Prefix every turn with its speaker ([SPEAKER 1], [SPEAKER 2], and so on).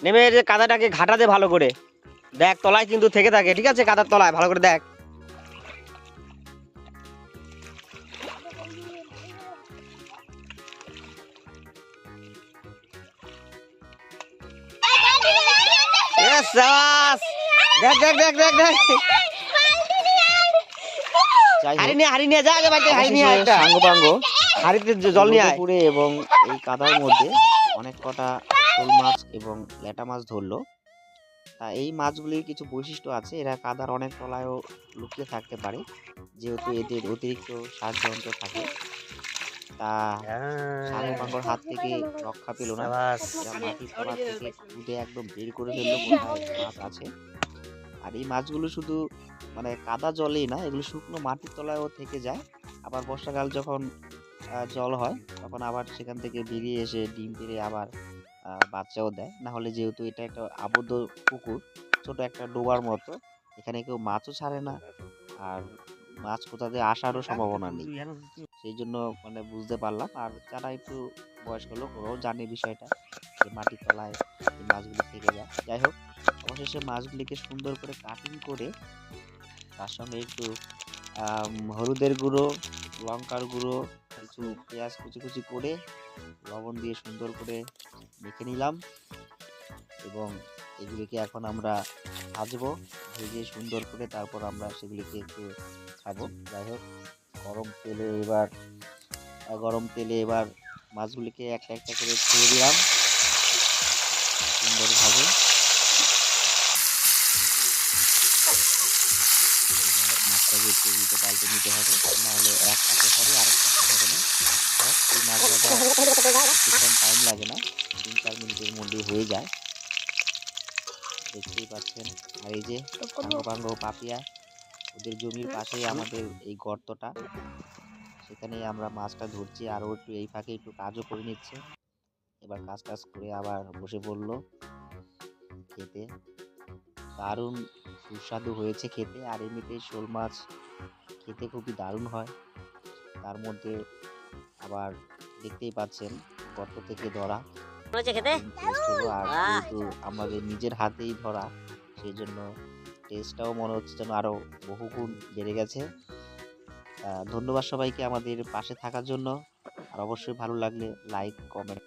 [SPEAKER 1] নেমে যে কাদাটাকে ঘাটাতে ভালো করে দেখ, তলায় কিন্তু থেকে থাকে, ঠিক আছে? কাদার তলায় ভালো করে দেখ। দেখ দেখ দেখ দেখ দেখ, হাড়ি নিয়ে যা আগে বাড়িতে, হাড়ি নিয়ে একটা
[SPEAKER 2] সাঙ্গপাঙ্গ
[SPEAKER 1] হাড়িতে জল নিয়ে আয়।
[SPEAKER 2] পুকুরে এবং এই কাদার মধ্যে অনেক কটা শোল মাছ এবং ল্যাটা মাছ ধরলো। তা এই মাছগুলির কিছু বৈশিষ্ট্য আছে, এরা কাদার অনেক তলায়ও লুকিয়ে থাকতে পারে যেহেতু এদের অতিরিক্ত শ্বাসযন্ত্র থাকে। তা সাঙ্গপাঙ্গর হাত থেকে রক্ষা পেল না, এরা মাটির তলা থেকে খুদে একদম বের করে ফেললো কোথায় মাছ আছে। আর এই মাছগুলো শুধু মানে কাদা জলেই না, এগুলো শুকনো মাটির তলায়ও থেকে যায়। আবার বর্ষাকাল যখন জল হয় তখন আবার সেখান থেকে বেরিয়ে এসে ডিম পেড়ে আবার বাচ্চাও দেয়। না হলে যেহেতু এটা একটা আবদ্ধ পুকুর, ছোট একটা ডোবার মতো, এখানে কেউ মাছও ছাড়ে না, আর মাছ কোথা থেকে আসারও সম্ভাবনা নেই। সেই জন্য মানে বুঝতে পারলাম। আর যারা একটু বয়স্ক লোক ওরাও জানে বিষয়টা, যে মাটির তলায় এই মাছগুলি থেকে যায়। যাই হোক, অবশেষে মাছগুলিকে সুন্দর করে কাটিং করে তার সঙ্গে একটু হলুদের গুঁড়ো, লঙ্কার গুঁড়ো, কিছু পেঁয়াজ কুচি কুচি করে লবণ দিয়ে সুন্দর করে মেখে নিলাম এবং এগুলিকে এখন আমরা ভাজবো, ভেজে সুন্দর করে তারপর আমরা সেগুলিকে একটু খাবো। যাই হোক, গরম তেলে এবার মাছগুলিকে একটা একটা করে ছেড়ে দিলাম সুন্দরভাবে। মাছটাকে একটু উল্টে পাল্টে নিতে হবে, নাহলে এক পাশে হবে আর এক পাশে হবে না। এই মাছ ভাজা কিছুক্ষণ টাইম লাগে না, 3-4 মিনিটের মধ্যে হয়ে যায়, দেখতেই পাচ্ছেন। আর এই যে সাঙ্গপাঙ্গ পাপিয়া, ওদের জমির পাশেই আমাদের এই গর্তটা, সেখানেই আমরা মাছটা ধরছি। আরও একটু এই ফাঁকে একটু কাজও করে নিচ্ছে। এবার কাজ টাজ করে আবার বসে পড়লো খেতে। দারুণ সুস্বাদু হয়েছে খেতে। আর এমনিতেই শোল মাছ খেতে খুবই দারুণ হয়। তার মধ্যে আবার দেখতেই পাচ্ছেন গর্ত থেকে ধরা,
[SPEAKER 1] খেতে
[SPEAKER 2] টেস্ট হলো। আর যেহেতু আমাদের নিজের হাতেই ধরা, সেই জন্য টেস্টটাও মনে হচ্ছে যেন আরও বহুগুণ বেড়ে গেছে। ধন্যবাদ সবাইকে আমাদের পাশে থাকার জন্য। আর অবশ্যই ভালো লাগলে লাইক, কমেন্ট